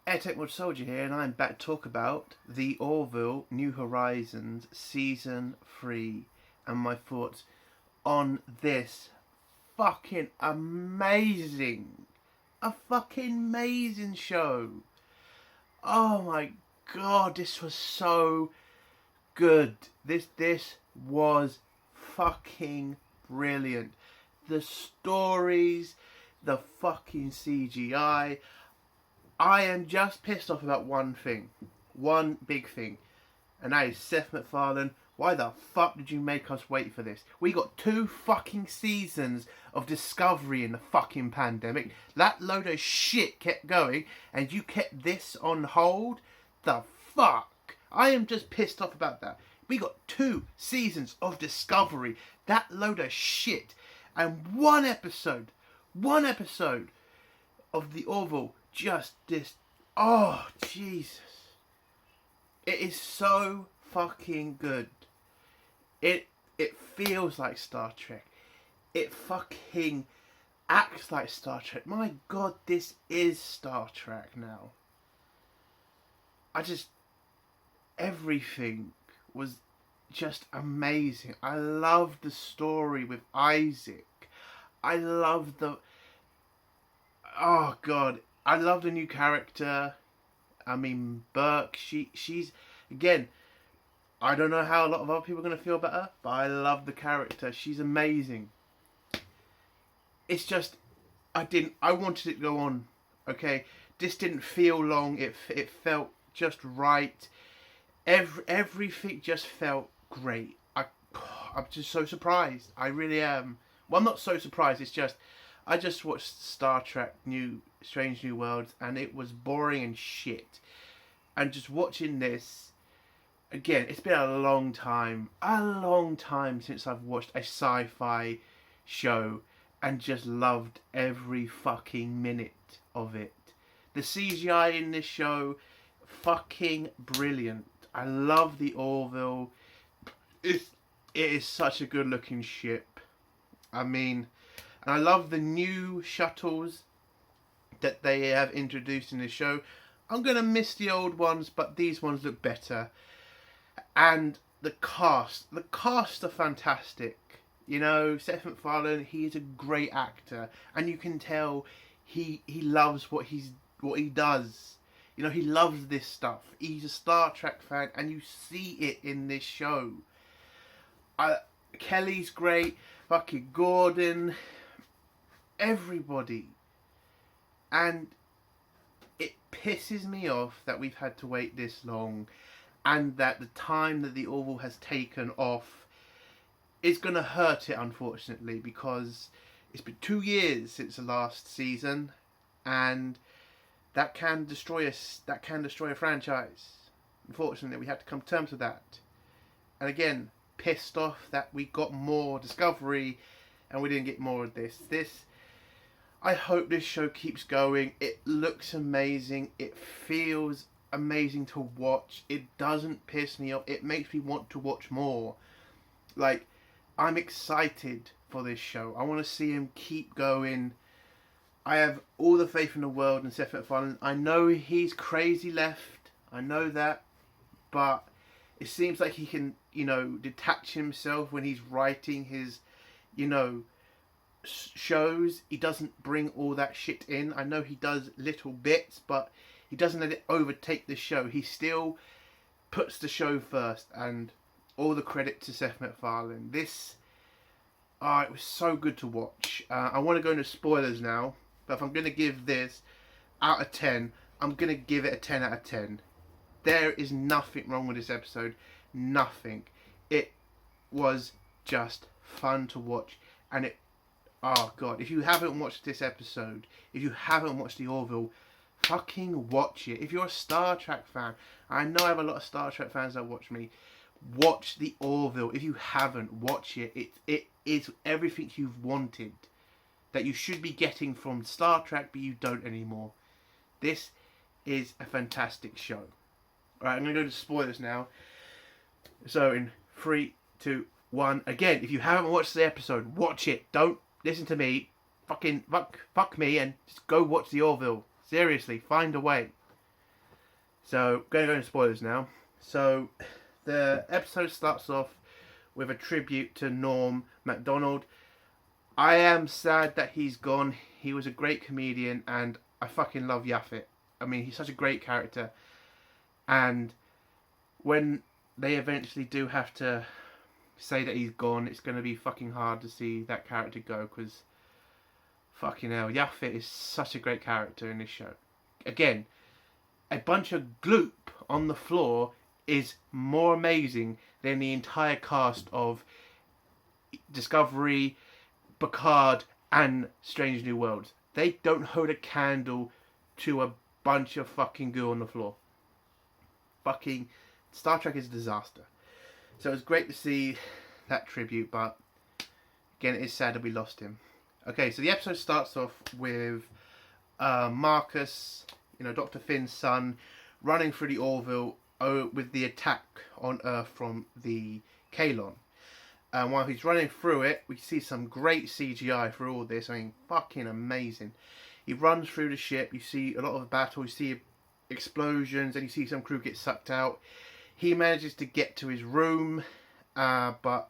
Airtech Soldier here, and I'm back to talk about the Orville New Horizons Season 3 and my thoughts on this fucking amazing show. Oh my god, this was so good. This was fucking brilliant. The stories, the fucking CGI. I am just pissed off about one thing. One big thing. And that is Seth MacFarlane. Why the fuck did you make us wait for this? We got 2 fucking seasons of Discovery in the fucking pandemic. That load of shit kept going and you kept this on hold? The fuck? I am just pissed off about that. We got 2 seasons of Discovery. That load of shit. And one episode of the Orville. Just this, oh Jesus, it is so fucking good. It feels like Star Trek. It fucking acts like Star Trek. My god, this is Star Trek now. Everything was just amazing. I loved the story with Isaac. I loved oh god, I love the new character. I mean, Burke, she's, again, I don't know how a lot of other people are going to feel about her, but I love the character. She's amazing. It's just, I wanted it to go on, okay? This didn't feel long. It felt just right. Everything just felt great. I'm just so surprised. I really am. Well, I'm not so surprised. It's just, I just watched Star Trek Strange New Worlds and it was boring and shit. And just watching this, again, it's been a long time since I've watched a sci-fi show and just loved every fucking minute of it. The CGI in this show, fucking brilliant. I love the Orville. It is such a good looking ship. I mean, and I love the new shuttles that they have introduced in the show. I'm going to miss the old ones, but these ones look better. And the cast are fantastic. You know, Seth MacFarlane, he is a great actor. And you can tell he loves what he does. You know, he loves this stuff. He's a Star Trek fan and you see it in this show. Kelly's great. Fucking Gordon. Everybody. And it pisses me off that we've had to wait this long and that the time that the Orville has taken off is going to hurt it, unfortunately, because it's been 2 years since the last season and that can destroy a franchise. Unfortunately, we had to come to terms with that. And again, pissed off that we got more Discovery and we didn't get more of this. I hope this show keeps going. It looks amazing. It feels amazing to watch. It doesn't piss me off. It makes me want to watch more. Like, I'm excited for this show. I want to see him keep going. I have all the faith in the world in Seth MacFarlane. I know he's crazy left. I know that. But it seems like he can, you know, detach himself when he's writing his, you know, shows. He doesn't bring all that shit in. I know he does little bits, but he doesn't let it overtake the show. He still puts the show first, and all the credit to Seth MacFarlane. This, it was so good to watch. I want to go into spoilers now, but if I'm going to give this out of 10, I'm going to give it a 10 out of 10. There is nothing wrong with this episode. Nothing. It was just fun to watch, and oh god, if you haven't watched this episode, if you haven't watched the Orville, fucking watch it. If you're a Star Trek fan, I know I have a lot of Star Trek fans that watch me, watch the Orville. If you haven't, watch it. It is everything you've wanted, that you should be getting from Star Trek, but you don't anymore. This is a fantastic show. Alright, I'm going to go to spoilers now. So in 3, 2, 1. Again, if you haven't watched the episode, watch it. Don't listen to me. Fucking fuck me and just go watch the Orville. Seriously, find a way. So, going to go into spoilers now. So, the episode starts off with a tribute to Norm Mcdonald. I am sad that he's gone. He was a great comedian, and I fucking love Yaphet. I mean, he's such a great character. And when they eventually do have to say that he's gone, it's going to be fucking hard to see that character go, because fucking hell, Yaphet is such a great character in this show. Again, a bunch of gloop on the floor is more amazing than the entire cast of Discovery, Picard, and Strange New Worlds. They don't hold a candle to a bunch of fucking goo on the floor. Fucking Star Trek is a disaster. So it was great to see that tribute, but again, it is sad that we lost him. Okay, so the episode starts off with Marcus, Dr. Finn's son, running through the Orville with the attack on Earth from the Kalon. And while he's running through it, we see some great CGI for all this. I mean, fucking amazing. He runs through the ship, you see a lot of battle, you see explosions, and you see some crew get sucked out. He manages to get to his room, but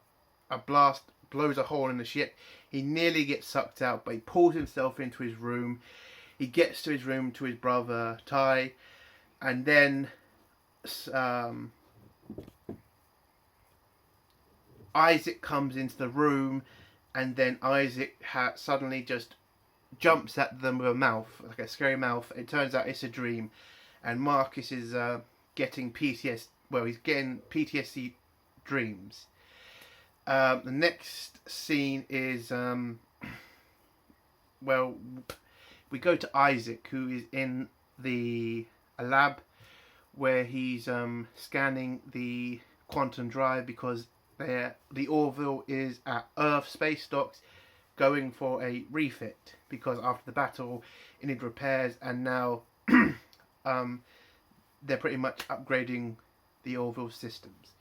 a blast blows a hole in the ship. He nearly gets sucked out, but he pulls himself into his room. He gets to his room, to his brother Ty, and then Isaac comes into the room, and then Isaac suddenly just jumps at them with a mouth, like a scary mouth. It turns out it's a dream, and Marcus is getting PTSD. Well, he's getting PTSD dreams. The next scene is we go to Isaac, who is in a lab where he's scanning the quantum drive, because the Orville is at Earth space docks going for a refit, because after the battle it needed repairs, and now they're pretty much upgrading the Orville systems.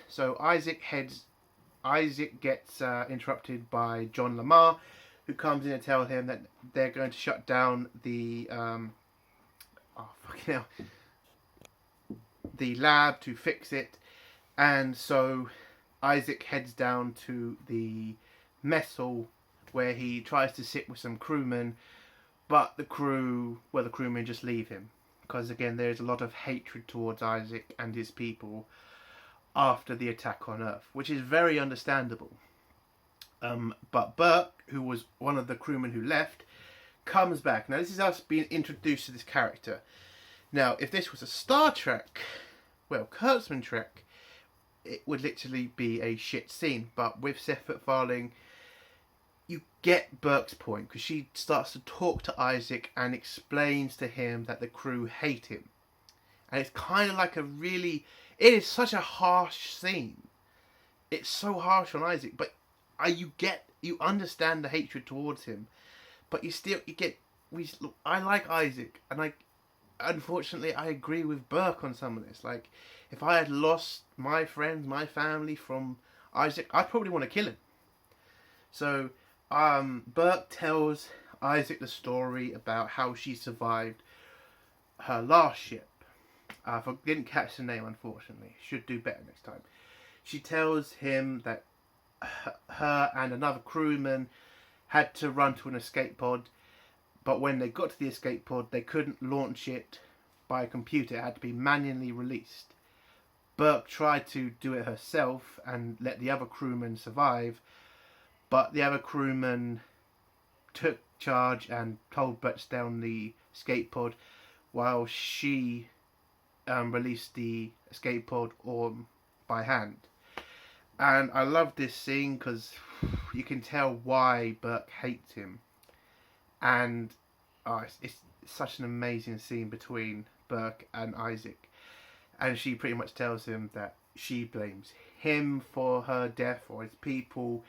So Isaac gets interrupted by John Lamar, who comes in and tells him that they're going to shut down the the lab to fix it. And so Isaac heads down to the mess hall, where he tries to sit with some crewmen, but the crewmen just leave him, because again, there's a lot of hatred towards Isaac and his people after the attack on Earth, which is very understandable. But Burke, who was one of the crewmen who left, comes back. Now, this is us being introduced to this character. Now, if this was a Star Trek, Kurtzman Trek, it would literally be a shit scene. But with Seth MacFarlane, you get Burke's point, because she starts to talk to Isaac and explains to him that the crew hate him. And it's kind of like it is such a harsh scene. It's so harsh on Isaac, but you understand the hatred towards him. But I like Isaac, and unfortunately I agree with Burke on some of this. Like, if I had lost my friends, my family from Isaac, I'd probably want to kill him. So Burke tells Isaac the story about how she survived her last ship. I didn't catch the name, unfortunately. Should do better next time. She tells him that her and another crewman had to run to an escape pod, but when they got to the escape pod, they couldn't launch it by a computer. It had to be manually released. Burke tried to do it herself and let the other crewman survive, but the other crewman took charge and told Burke to stay on the escape pod while she released the escape pod by hand. And I love this scene because you can tell why Burke hates him. And it's such an amazing scene between Burke and Isaac. And she pretty much tells him that she blames him for her death, or his people,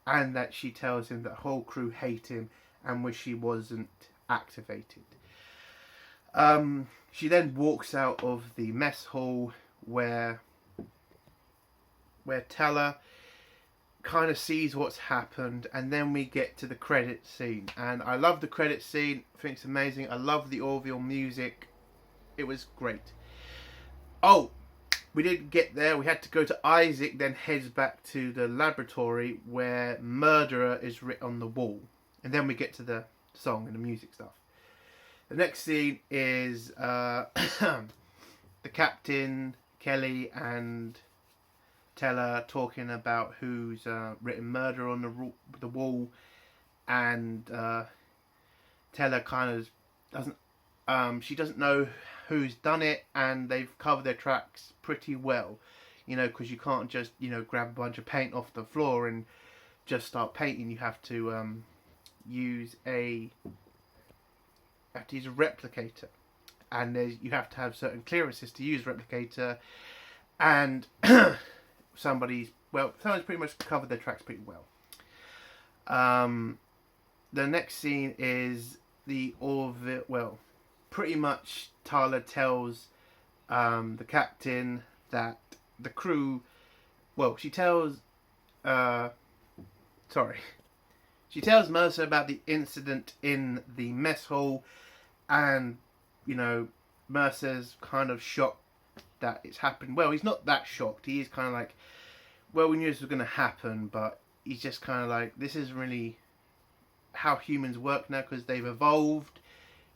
and that she tells him that the whole crew hate him and wish he wasn't activated. She then walks out of the mess hall where Teller kind of sees what's happened, and then we get to the credit scene. And I love the credit scene. I think it's amazing. I love the Orville music. It was great. Oh, we didn't get there. We had to go to Isaac, then heads back to the laboratory where murderer is written on the wall. And then we get to the song and the music stuff. The next scene is the captain, Kelly, and Teller talking about who's written murder on the wall. And Teller kind of doesn't... she doesn't know who's done it, and they've covered their tracks pretty well, because you can't just grab a bunch of paint off the floor and just start painting. You have to use a replicator, and you have to have certain clearances to use replicator, and somebody's pretty much covered their tracks pretty well. The next scene is the Orville. Pretty much Tyler tells the captain that the crew... she tells... She tells Mercer about the incident in the mess hall, and, Mercer's kind of shocked that it's happened. Well, he's not that shocked. He is kind of like, we knew this was going to happen, but he's just kind of like, this is really how humans work now, because they've evolved.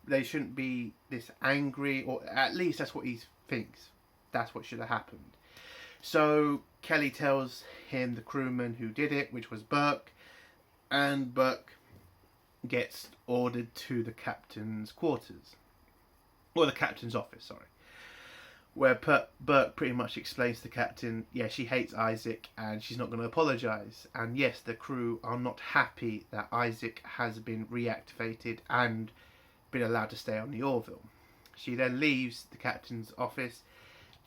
They shouldn't be this angry, or at least that's what he thinks. That's what should have happened. So Kelly tells him the crewman who did it, which was Burke, and Burke gets ordered to the captain's quarters. Or the captain's office, sorry. Where Burke pretty much explains to the captain, she hates Isaac and she's not going to apologise. And yes, the crew are not happy that Isaac has been reactivated and been allowed to stay on the Orville. She then leaves the captain's office,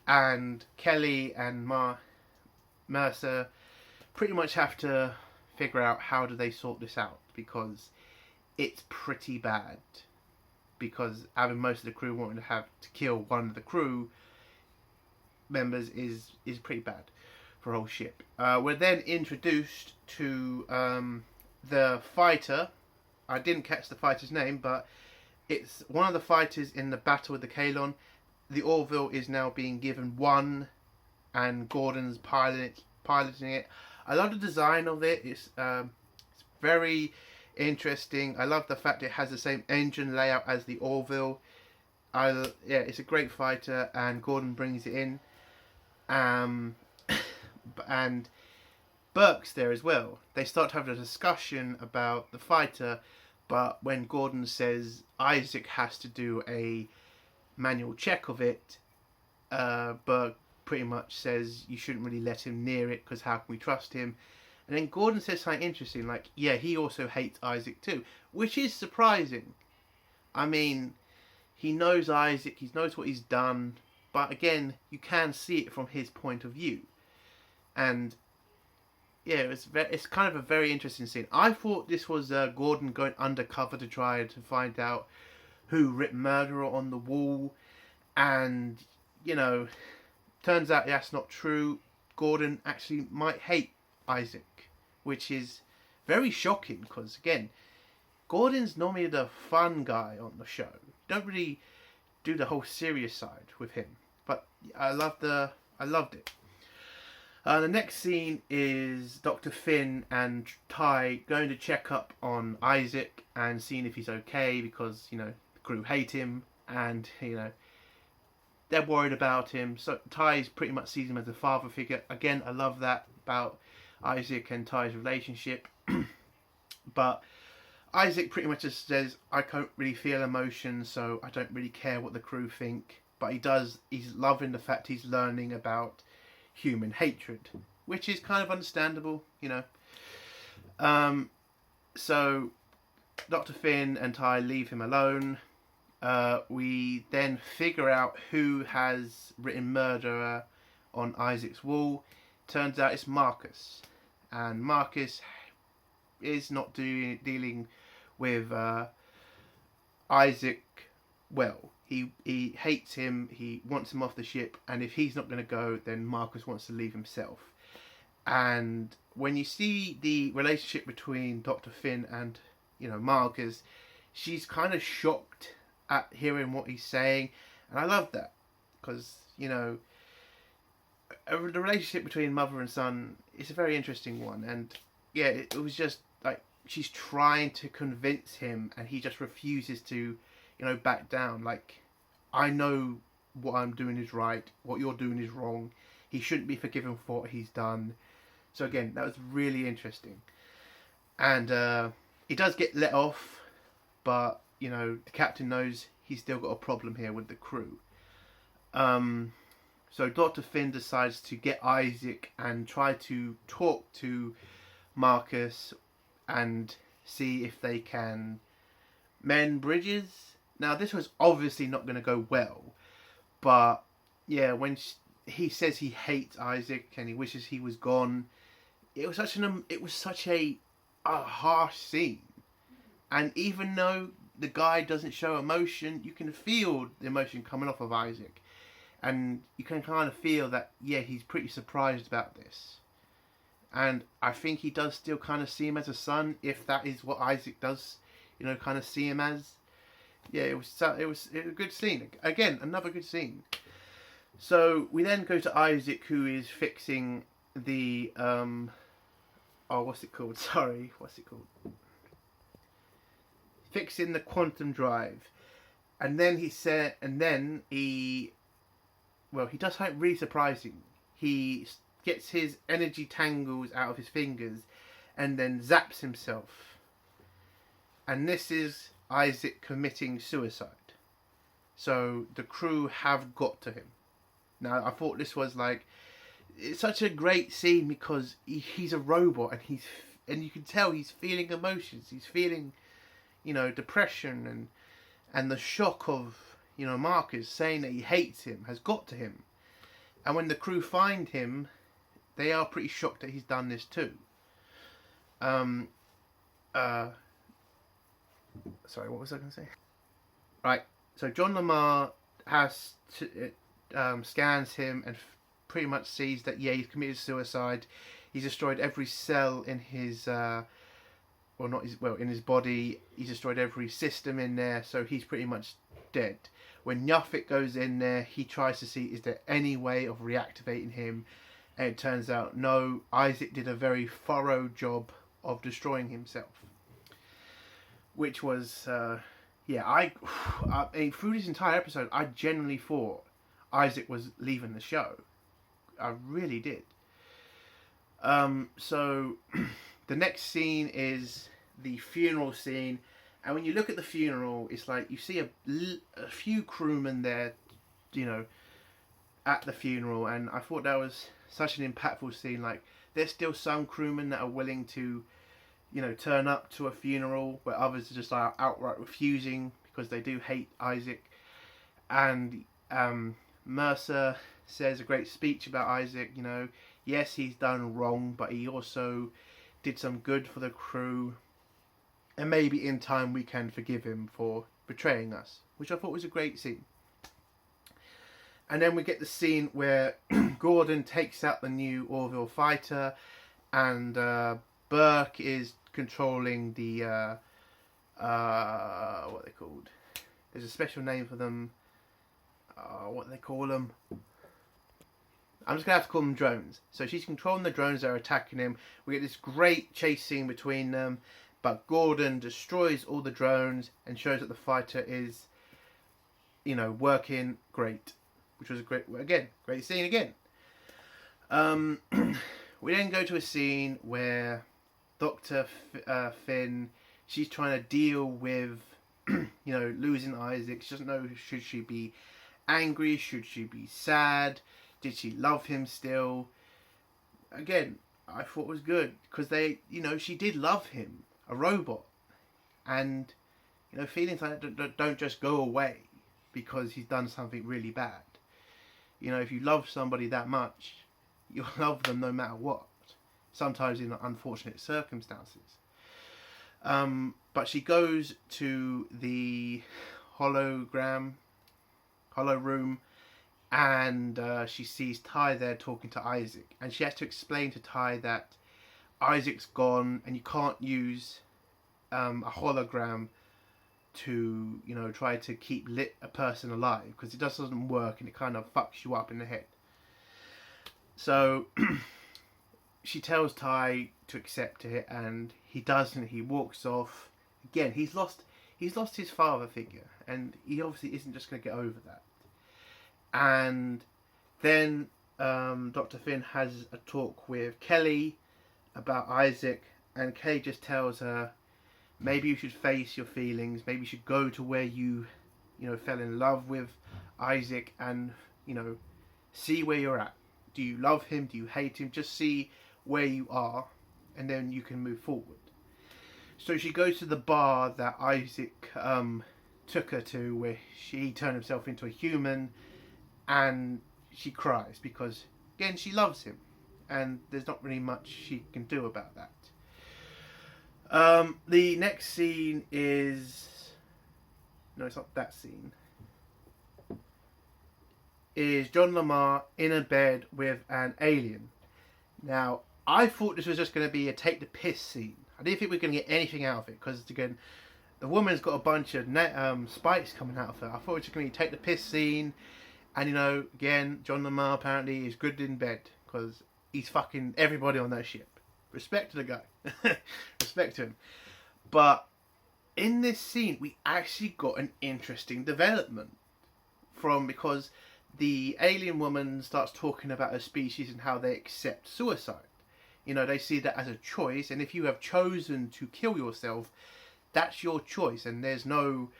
and Kelly and Mercer pretty much have to figure out how do they sort this out, because it's pretty bad. Because having most of the crew wanting to have to kill one of the crew members is pretty bad for a whole ship. We're then introduced to the fighter. I didn't catch the fighter's name, but it's one of the fighters in the battle with the Kalon. The Orville is now being given one, and Gordon's piloting it. I love the design of it. It's very interesting. I love the fact it has the same engine layout as the Orville. It's a great fighter, and Gordon brings it in. And Burke's there as well. They start having a discussion about the fighter, but when Gordon says Isaac has to do a manual check of it, Burke pretty much says you shouldn't really let him near it, because how can we trust him? And then Gordon says something interesting, like, he also hates Isaac too, which is surprising. I mean, he knows Isaac, he knows what he's done, but again, you can see it from his point of view. And it's kind of a very interesting scene. I thought this was Gordon going undercover to try to find out who written murderer on the wall, and turns out that's not true. Gordon actually might hate Isaac, which is very shocking, because again, Gordon's normally the fun guy on the show. Don't really do the whole serious side with him, but I loved it. The next scene is Dr. Finn and Ty going to check up on Isaac and seeing if he's okay, because the crew hate him, and they're worried about him. So Ty's pretty much sees him as a father figure. Again, I love that about Isaac and Ty's relationship. But Isaac pretty much just says, I can't really feel emotion, so I don't really care what the crew think. But he's loving the fact he's learning about human hatred, which is kind of understandable, So Dr. Finn and Ty leave him alone. We then figure out who has written murderer on Isaac's wall. Turns out it's Marcus, and Marcus is not dealing with Isaac well. He hates him, he wants him off the ship, and if he's not going to go, then Marcus wants to leave himself. And when you see the relationship between Dr. Finn and Marcus, she's kind of shocked at hearing what he's saying, And I love that because, you know, the relationship between mother and son is a very interesting one. And yeah, it was just like she's trying to convince him and he just refuses to, you know, back down. Like, I know what I'm doing is right, what you're doing is wrong. He shouldn't be forgiven for what he's done. So again, that was really interesting. And he does get let off, but, you know, the captain knows he's still got a problem here with the crew. So Dr. Finn decides to get Isaac and try to talk to Marcus and see if they can mend bridges. Now, this was obviously not going to go well, but yeah, when he says he hates Isaac and he wishes he was gone, it was such a harsh scene. And even though the guy doesn't show emotion, you can feel the emotion coming off of Isaac. And you can kind of feel that, yeah, he's pretty surprised about this. And I think he does still kind of see him as a son, if that is what Isaac does, you know, kind of see him as. Yeah, it was a good scene. Again, another good scene. So we then go to Isaac, who is fixing the what's it called? Fixing the quantum drive. And then he does something really surprising. He gets his energy tangles out of his fingers and then zaps himself. And this is Isaac committing suicide. So the crew have got to him. Now, I thought this was it's such a great scene because he's a robot and you can tell he's feeling emotions. He's feeling, you know, depression and the shock of, you know, Marcus saying that he hates him has got to him. And when the crew find him, they are pretty shocked that he's done this too. Sorry, what was I going to say? Right, so John Lamar scans him and pretty much sees that, yeah, he's committed suicide. He's destroyed every cell in his, in his body. He's destroyed every system in there, so he's pretty much dead. When Yaphet goes in there, he tries to see, is there any way of reactivating him? And it turns out, no, Isaac did a very thorough job of destroying himself. Which was, I through this entire episode, I genuinely thought Isaac was leaving the show. I really did. So, the next scene is the funeral scene. And when you look at the funeral, it's like you see a few crewmen there, you know, at the funeral. And I thought that was such an impactful scene. Like, there's still some crewmen that are willing to, you know, turn up to a funeral, where others are just like outright refusing because they do hate Isaac. And Mercer says a great speech about Isaac. You know, yes, he's done wrong, but he also did some good for the crew. And maybe in time we can forgive him for betraying us, which I thought was a great scene. And then we get the scene where Gordon takes out the new Orville fighter, and Burke is controlling the what are they called? There's a special name for them. What do they call them? I'm just gonna have to call them drones. So she's controlling the drones that are attacking him. We get this great chase scene between them, but Gordon destroys all the drones and shows that the fighter is, you know, working great, which was a great scene again. We then go to a scene where Dr. Finn, she's trying to deal with, you know, losing Isaac. She doesn't know, should she be angry? Should she be sad? Did she love him still? Again, I thought it was good because they, you know, she did love him, a robot. And, you know, feelings like that don't just go away because he's done something really bad. You know, if you love somebody that much, you'll love them no matter what. Sometimes in unfortunate circumstances. But she goes to the hollow room, and she sees Ty there talking to Isaac. And she has to explain to Ty that Isaac's gone and you can't use a hologram to, you know, try to keep a person alive, because it just doesn't work and it kind of fucks you up in the head. So she tells Ty to accept it, and he doesn't. He walks off. Again, he's lost his father figure, and he obviously isn't just going to get over that. And then Dr. Finn has a talk with Kelly about Isaac, and Kelly just tells her, maybe you should face your feelings, maybe you should go to where you fell in love with Isaac, and, you know, see where you're at. Do you love him? Do you hate him? Just see where you are, and then you can move forward. So she goes to the bar that Isaac took her to, where he turned himself into a human, and she cries because, again, she loves him, and there's not really much she can do about that. The next scene is... No, it's not that scene. Is John Lamar in a bed with an alien. Now, I thought this was just going to be a take the piss scene. I didn't think we were going to get anything out of it, because, again, the woman's got a bunch of spikes coming out of her. I thought it was just going to be a take the piss scene. And, you know, again, John Lamar apparently is good in bed, because he's fucking everybody on that ship. Respect to the guy. Respect to him. But in this scene, we actually got an interesting development because the alien woman starts talking about her species and how they accept suicide. You know, they see that as a choice, and if you have chosen to kill yourself, that's your choice, and there's no,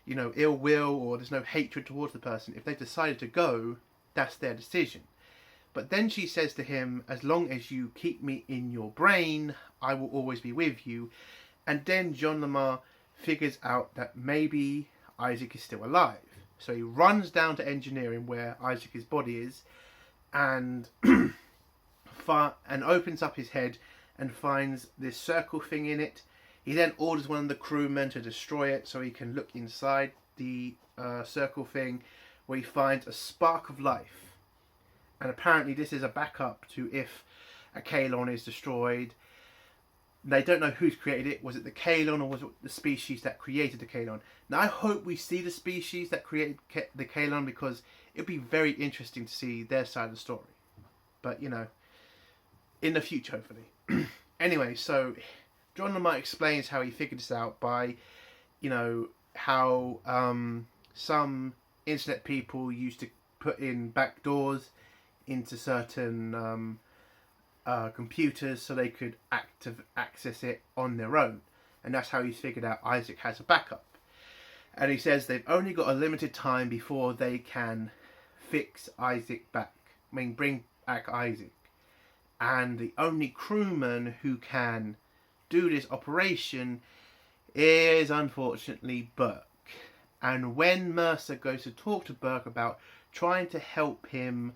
you know, ill will, or there's no hatred towards the person. If they decided to go, that's their decision. But then she says to him, as long as you keep me in your brain, I will always be with you. And then John Lamar figures out that maybe Isaac is still alive. So he runs down to engineering, where Isaac's body is, and and opens up his head and finds this circle thing in it. He then orders one of the crewmen to destroy it so he can look inside the circle thing, where he finds a spark of life. And apparently this is a backup to if a Kaylon is destroyed. They don't know who's created it. Was it the Kaylon, or was it the species that created the Kaylon? Now I hope we see the species that created the Kaylon, because it'd be very interesting to see their side of the story. But, you know, in the future, hopefully. Anyway, so John Lamar explains how he figured this out by, you know, how some internet people used to put in backdoors into certain computers so they could access it on their own. And that's how he's figured out Isaac has a backup. And he says they've only got a limited time before they can fix Isaac back. I mean, bring back Isaac. And the only crewman who can do this operation is, unfortunately, Burke. And when Mercer goes to talk to Burke about trying to help him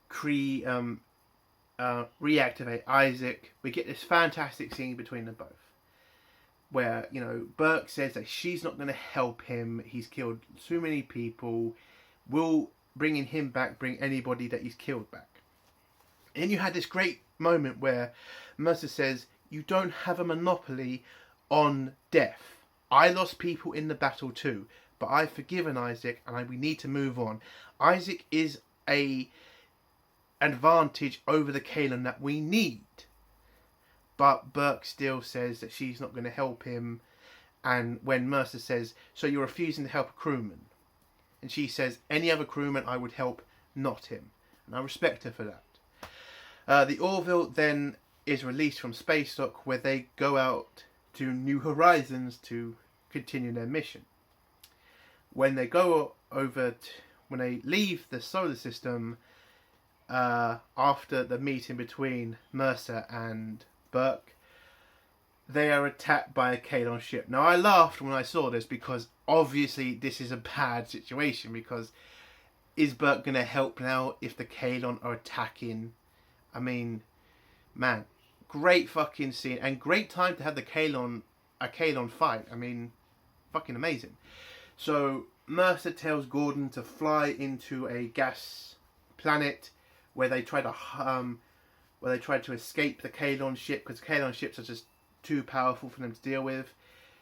reactivate Isaac, we get this fantastic scene between them both, where, you know, Burke says that she's not going to help him. He's killed so many people. Will bringing him back bring anybody that he's killed back? And you had this great moment where Mercer says, you don't have a monopoly on death. I lost people in the battle too, but I've forgiven Isaac, and we need to move on. Isaac is a advantage over the Kaylon that we need. But Burke still says that she's not going to help him. And when Mercer says, so you're refusing to help a crewman? And she says, any other crewman I would help, not him. And I respect her for that. The Orville then is released from space dock, where they go out to New Horizons to continue their mission. When they go when they leave the solar system, after the meeting between Mercer and Burke, they are attacked by a Kaylon ship. Now I laughed when I saw this, because obviously this is a bad situation, because is Burke going to help now if the Kaylon are attacking? I mean, man, great fucking scene, and great time to have a Kaylon fight. I mean, fucking amazing. So Mercer tells Gordon to fly into a gas planet where they try to escape the Kaylon ship, because Kaylon ships are just too powerful for them to deal with.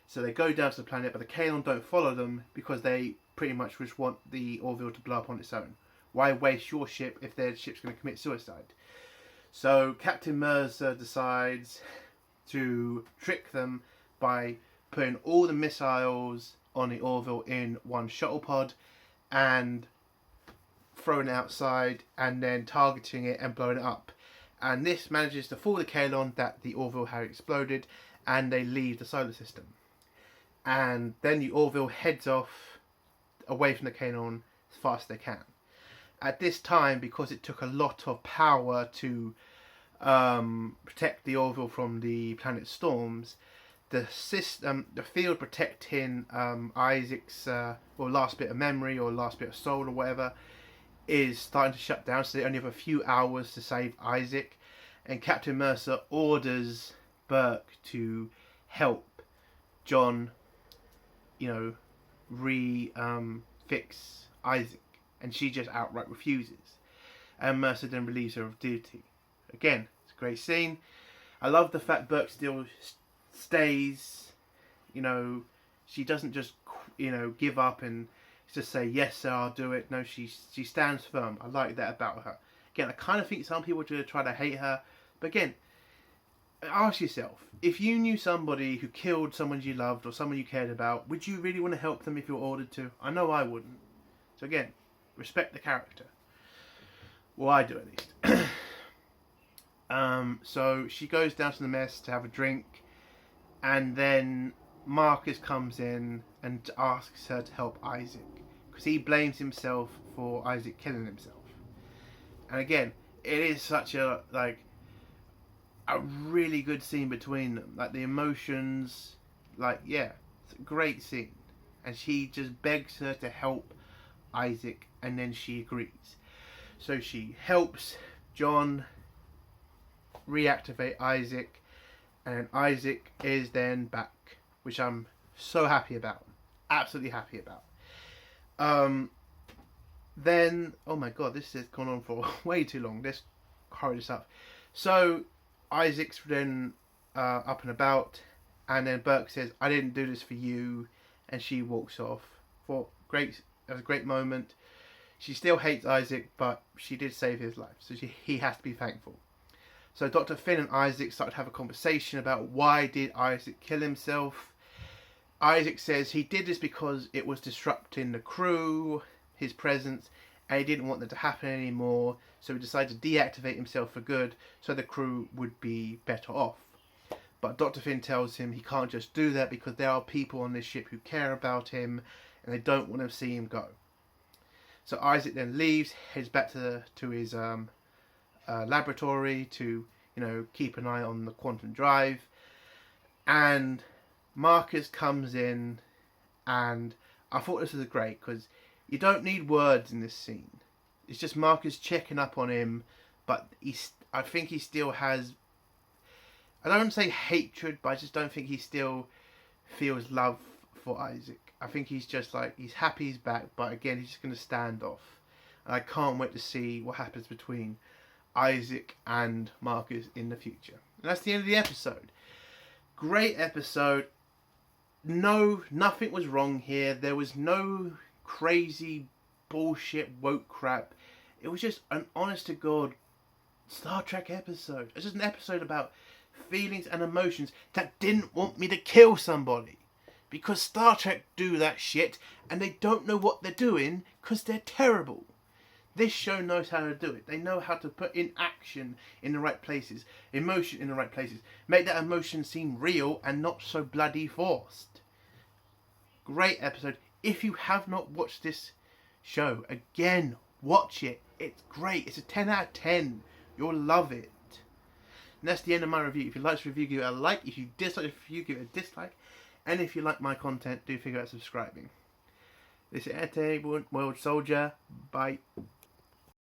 So they go down to the planet, but the Kanon don't follow them because they pretty much just want the Orville to blow up on its own. Why waste your ship if their ship's going to commit suicide? So Captain Mercer decides to trick them by putting all the missiles on the Orville in one shuttle pod and throwing it outside and then targeting it and blowing it up. And this manages to fool the Kanon that the Orville had exploded, and they leave the solar system. And then the Orville heads off away from the Kanon as fast as they can. At this time, because it took a lot of power to protect the Orville from the planet's storms, the field protecting Isaac's last bit of memory or last bit of soul or whatever is starting to shut down. So they only have a few hours to save Isaac, and Captain Mercer orders Burke to help John, fix Isaac, and she just outright refuses. And Mercer then relieves her of duty. Again, it's a great scene. I love the fact Burke still stays. She doesn't just give up and just say yes sir, I'll do it. No, she stands firm. I like that about her. Again, I kind of think some people do try to hate her, but again, ask yourself, if you knew somebody who killed someone you loved or someone you cared about, would you really want to help them if you were ordered to? I know I wouldn't. So again, respect the character. Well, I do at least. So she goes down to the mess to have a drink, and then Marcus comes in and asks her to help Isaac because he blames himself for Isaac killing himself. And again, it is such a really good scene between them. Like the emotions, it's a great scene. And she just begs her to help Isaac, and then she agrees. So she helps John reactivate Isaac, and Isaac is then back, which I'm so happy about. Absolutely happy about. Then, oh my god, this has gone on for way too long. Let's hurry this up. So Isaac's then up and about, and then Burke says, I didn't do this for you, and she walks off. That was a great moment. She still hates Isaac, but she did save his life, so he has to be thankful. So Dr. Finn and Isaac start to have a conversation about why did Isaac kill himself. Isaac says he did this because it was disrupting the crew, his presence, and he didn't want that to happen anymore, so he decided to deactivate himself for good so the crew would be better off. But Dr. Finn tells him he can't just do that because there are people on this ship who care about him and they don't want to see him go. So Isaac then leaves, heads back to his laboratory to keep an eye on the quantum drive, and Marcus comes in, and I thought this was great because you don't need words in this scene. It's just Marcus checking up on him, but I think he still has, I don't say hatred, but I just don't think he still feels love for Isaac. I think he's just he's happy he's back, but again, he's just going to stand off. And I can't wait to see what happens between Isaac and Marcus in the future. And that's the end of the episode. Great episode. No, nothing was wrong here. There was no crazy bullshit woke crap. It was just an honest to God Star Trek episode. It's just an episode about feelings and emotions that didn't want me to kill somebody. Because Star Trek do that shit and they don't know what they're doing because they're terrible. This show knows how to do it. They know how to put in action in the right places, emotion in the right places. Make that emotion seem real and not so bloody forced. Great episode. If you have not watched this show, again, watch it. It's great. It's a 10 out of 10. You'll love it. And that's the end of my review. If you like this review, give it a like. If you dislike the review, give it a dislike. And if you like my content, do figure out subscribing. This is Entertainment World Soldier. Bye.